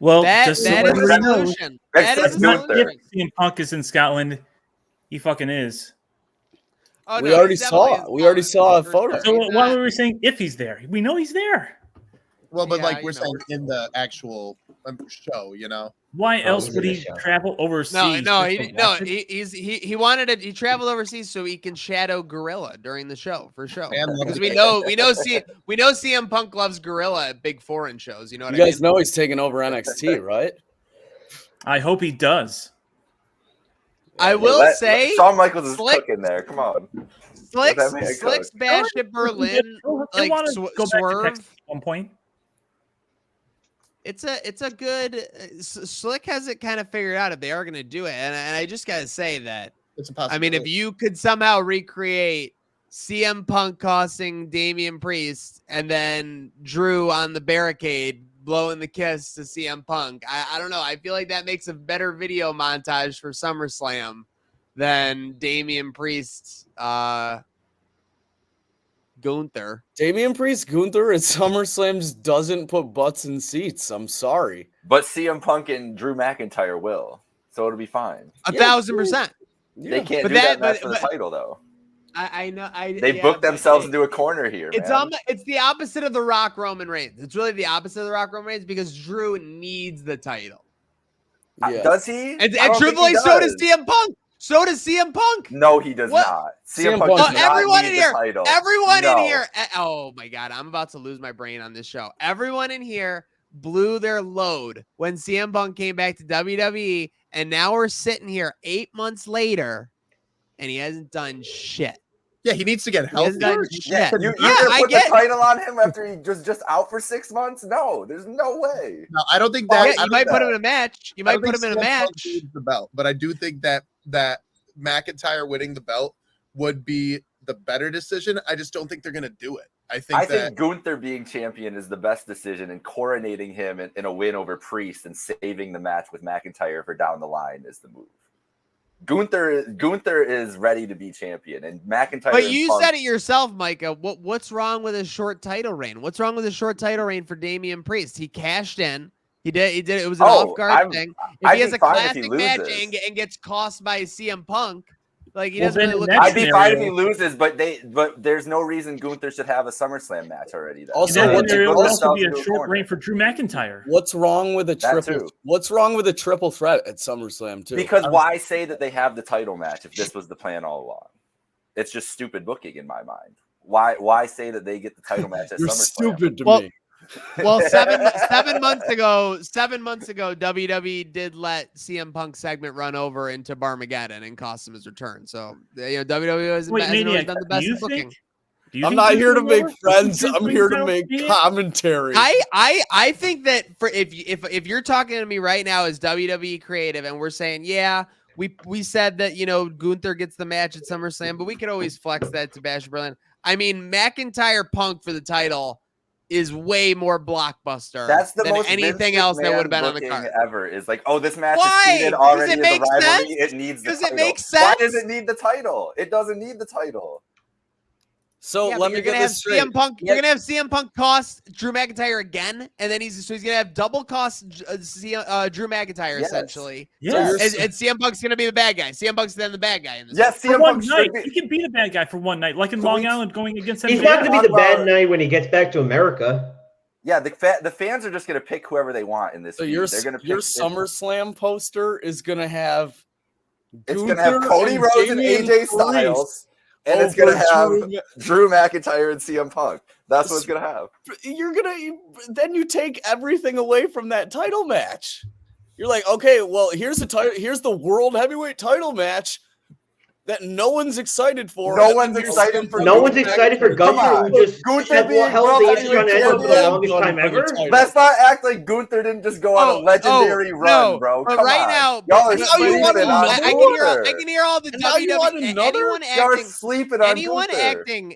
Well, that is the solution. That is the solution. CM Punk is in Scotland. He fucking is. Oh, we already saw a photo. So why were we saying if he's there? We know he's there. Well, but we're saying in the actual show, Why else he's would in the he show. travel overseas? He traveled overseas so he can shadow Gorilla during the show for sure. And Because we know CM Punk loves Gorilla at big foreign shows. You know what You I guys mean? know he's taking over NXT, right? I hope he does. I will say Shawn Michaels is Slick- cooking there. Come on. Slick's bash at Berlin, They like want to go back to Swerve. Texas at one point. It's a good Slick has it kind of figured out if they are going to do it, and I just gotta say that It's a possibility. I mean, if you could somehow recreate CM Punk costing Damian Priest and then Drew on the barricade blowing the kiss to CM Punk, I don't know. I feel like that makes a better video montage for SummerSlam than Damian Priest, Gunther. Damian Priest Gunther at SummerSlam just doesn't put butts in seats. I'm sorry. But CM Punk and Drew McIntyre will. So it'll be fine. 1,000%. They can't But do that that- match but- for the title, though. I know. They booked themselves into a corner here, It's man. it's the opposite of the Rock Roman Reigns. It's really the opposite of the Rock Roman Reigns because Drew needs the title. Yeah. Does he? And I don't think truthfully, he so does CM Punk. So does CM Punk. No, he does What? not. CM CM Punk Punk does does not everyone need in the here, title. everyone No. in here. Oh my God, I'm about to lose my brain on this show. Everyone in here blew their load when CM Punk came back to WWE, and now we're sitting here 8 months later, and he hasn't done shit. Yeah, he needs to get He hasn't done healthy. shit. Yeah, you're Yeah, gonna I put get the title on him after he just out for 6 months? No, there's no way. No, I don't think Yeah, that. I you don't might put think him in a match. You I might don't put him think in a CM Punk match. needs the belt, but I do think that McIntyre winning the belt would be the better decision. I just don't think they're going to do it. I think Gunther being champion is the best decision, and coronating him in a win over Priest and saving the match with McIntyre for down the line is the move. Gunther is ready to be champion, and McIntyre. But you said it yourself, Micah. What's wrong with a short title reign? What's wrong with a short title reign for Damian Priest? He cashed in. He did. It was an off-guard thing. If he has a classic match and gets cost by CM Punk, like he doesn't really look. I'd be fine if he loses, but there's no reason Gunther should have a SummerSlam match already. Then. Also, there will also be a short reign for Drew McIntyre. What's wrong with a triple? What's wrong with a triple threat at SummerSlam too? Because why say that they have the title match if this was the plan all along? It's just stupid booking in my mind. Why say that they get the title match at You're SummerSlam? stupid to me. Well, seven months ago, WWE did let CM Punk segment run over into Barmageddon and cost him his return. So WWE hasn't always done the best booking. I'm not here to make friends. I'm here to make commentary. I think that if you're talking to me right now as WWE creative and we're saying, yeah, we said that Gunther gets the match at SummerSlam, but we could always flex that to Bash Berlin. I mean, McIntyre Punk for the title is way more blockbuster. That's the than most anything else that would have been on the card ever. Is like, oh, this match Why? is seated already in the rivalry. Sense? It needs the Does title. it make sense? Why does it need the title? It doesn't need the title. So yeah, let me get this straight. CM Punk. You're gonna have CM Punk cost Drew McIntyre again, and then he's gonna have double cost Drew McIntyre essentially. Yes. And CM Punk's gonna be the bad guy. CM Punk's then the bad guy in this. Yes, For CM one Punk night, should be. he can be the bad guy for one night, like in Long Island going against. He's MJF. not going to be the bad night when he gets back to America. Yeah, the fans are just going to pick whoever they want in this. So feud. your They're going to your SummerSlam poster is going to have. It's going to have Cody Rhodes and AJ Styles, and it's going to have Drew McIntyre and CM Punk. That's what it's going to have. Then you take everything away from that title match. You're like, okay, well, here's the world heavyweight title match that no one's excited for. No one's excited for Gunther, who just Gunther held the Eastern End for the longest time ever. Let's not act like Gunther didn't just go on a legendary run, bro. But Come right on. now, y'all are I sleeping can hear all the WWE. Anyone Y'all are acting, sleeping on anyone Gunther. acting,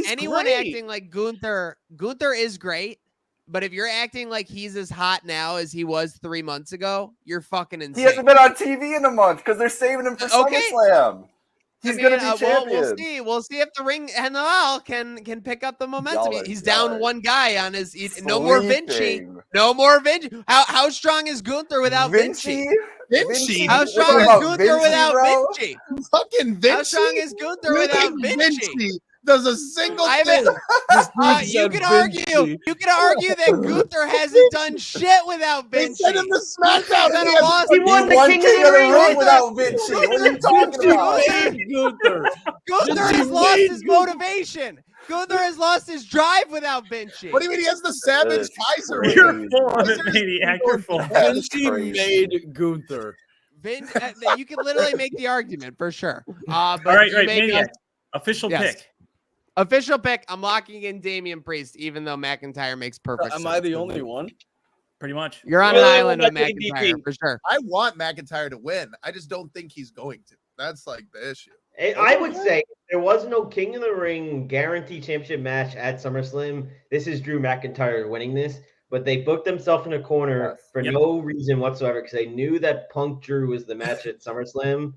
anyone acting like Gunther. Gunther is great. But if you're acting like he's as hot now as he was 3 months ago, you're fucking insane. He hasn't been on TV in a month because they're saving him for SummerSlam. He's gonna be champion. We'll see if the ring and the Hall can pick up the momentum. He's down one guy on his. No more Vinci. No more Vinci. How strong is Gunther without Vinci? How strong is Gunther without Vinci? Fucking Vinci. How strong is Gunther without Vinci? does a single I thing. you could argue that Gunther hasn't done shit without They Vinci. sent him to SmackDown. Gunther's He been has lost. He won the King of the Ring Ring without Vinci. What are you talking about? Gunther. Gunther has lost his motivation. Gunther has lost his drive without Vinci. What do you mean he has the Savage Kaiser? You're full of it, maniac. You're full of it. Vinci made Gunther. You can literally make the argument for sure. But All right, make maniac. Official pick. Official pick. I'm locking in Damian Priest, even though McIntyre makes perfect sense. Am I the only one? Pretty much. You're on an island with McIntyre for sure. I want McIntyre to win. I just don't think he's going to. That's like the issue. I would say if there was no King of the Ring guaranteed championship match at SummerSlam, this is Drew McIntyre winning this. But they booked themselves in a corner for no reason whatsoever because they knew that Punk Drew was the match at SummerSlam,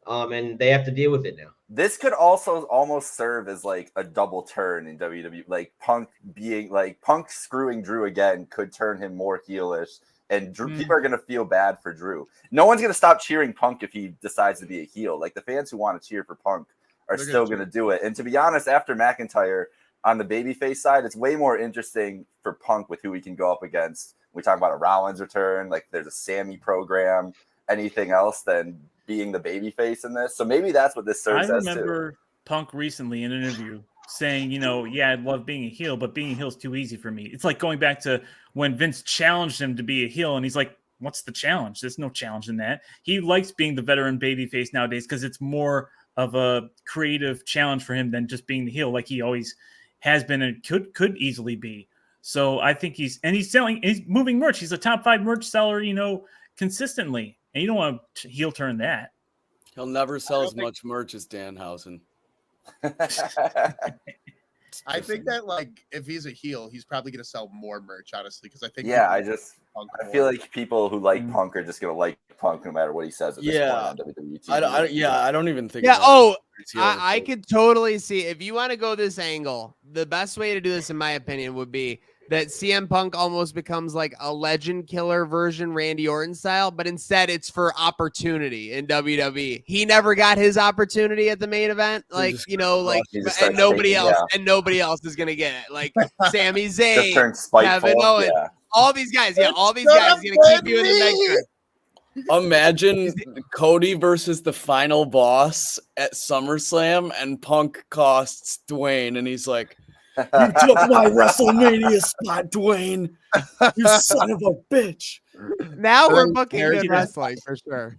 and they have to deal with it now. This could also almost serve as like a double turn in WWE. Like Punk screwing Drew again could turn him more heelish, and Drew, people are gonna feel bad for Drew. No one's gonna stop cheering Punk if he decides to be a heel. Like the fans who want to cheer for Punk are still gonna do it. And to be honest, after McIntyre on the babyface side, it's way more interesting for Punk with who he can go up against. We talk about a Rollins return, like there's a Sammy program, anything else than being the babyface in this. So maybe that's what this serves as too. I remember Punk recently in an interview saying, yeah, I love being a heel, but being a heel is too easy for me. It's like going back to when Vince challenged him to be a heel, and he's like, what's the challenge? There's no challenge in that. He likes being the veteran babyface nowadays because it's more of a creative challenge for him than just being the heel like he always has been and could easily be. So I think he's moving merch. He's a top 5 merch seller, consistently. And you don't want to heel turn that. He'll never sell as much merch as Danhausen. I think that like if he's a heel, he's probably going to sell more merch, honestly, because I think I feel like people who like Punk are just going to like Punk no matter what he says at this point on WWE TV. I don't even think. Yeah. I could totally see if you want to go this angle. The best way to do this, in my opinion, would be that CM Punk almost becomes like a legend killer version Randy Orton style, but instead it's for opportunity in WWE. He never got his opportunity at the main event, and nobody else is gonna get it. Like Sami Zayn, Kevin Owens, all these guys. Yeah, all these guys gonna keep you in the next. Imagine Cody versus the final boss at SummerSlam, and Punk costs Dwayne, and he's like, "You took my WrestleMania spot, Dwayne. You son of a bitch." Now we're booking good wrestling for sure.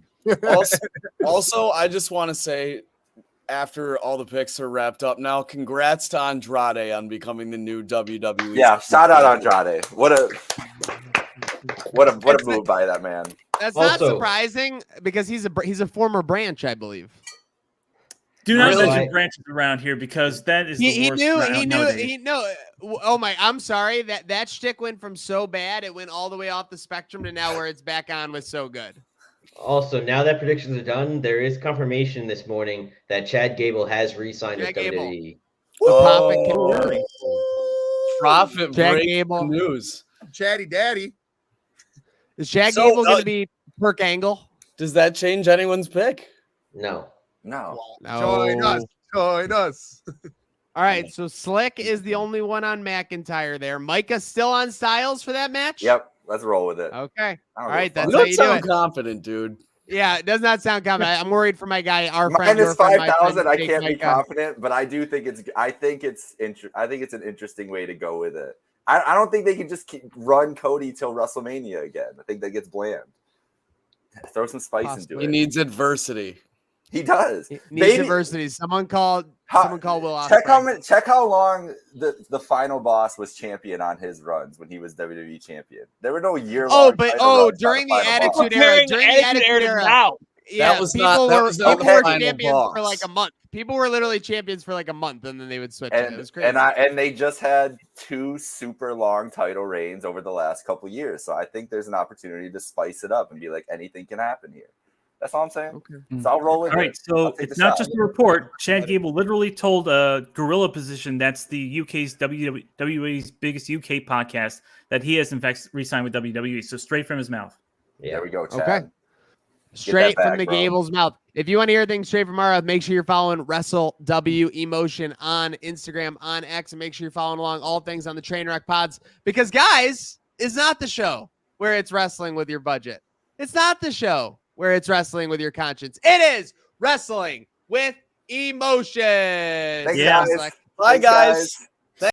Also, I just want to say, after all the picks are wrapped up now, congrats to Andrade on becoming the new WWE. Yeah, shout out Andrade. What a move by that man. That's not surprising because he's a former branch, I believe. Do not mention branches around here because that is the worst. Oh my! I'm sorry that shtick went from so bad it went all the way off the spectrum to now where it's back on with so good. Also, now that predictions are done, there is confirmation this morning that Chad Gable has re-signed with WWE. Profit Chad Gable news. Chatty Daddy. Is Chad Gable going to be Perk Angle? Does that change anyone's pick? No. Join us. All right, so Slick is the only one on McIntyre there. Micah still on Styles for that match? Yep, let's roll with it. Okay. All right, that's how how you sound do it. Confident, dude. Yeah, it does not sound confident. I'm worried for my guy, our friend. Minus 5,000. I can't be confident, but I do think I think it's an interesting way to go with it. I don't think they can just run Cody till WrestleMania again. I think that gets bland. Throw some spice into it. He needs adversity. He does. He needs adversity. Someone called Will Ospreay. Check how long the final boss was champion on his runs when he was WWE champion. There were no year. During the Attitude Era. Now. Yeah, people were champions for like a month. People were literally champions for like a month, and then they would switch. It was crazy. And they just had 2 super long title reigns over the last couple of years. So I think there's an opportunity to spice it up and be like, anything can happen here. That's all I'm saying. Okay. So I'll roll with it. All right, so it's not just a report. Chad Gable literally told Gorilla Position, that's the UK's WWE's biggest UK podcast, that he has in fact re-signed with WWE. So straight from his mouth. Yeah. There we go, Chad. Okay. Straight from the Gable's mouth. If you want to hear things straight from our mouth, make sure you're following Wrestle W Emotion on Instagram, on X, and make sure you're following along all things on the Trainwreck Pods. Because, guys, it's not the show where it's wrestling with your budget. It's not the show where it's wrestling with your conscience. It is wrestling with emotion. Thanks, guys. Bye, guys.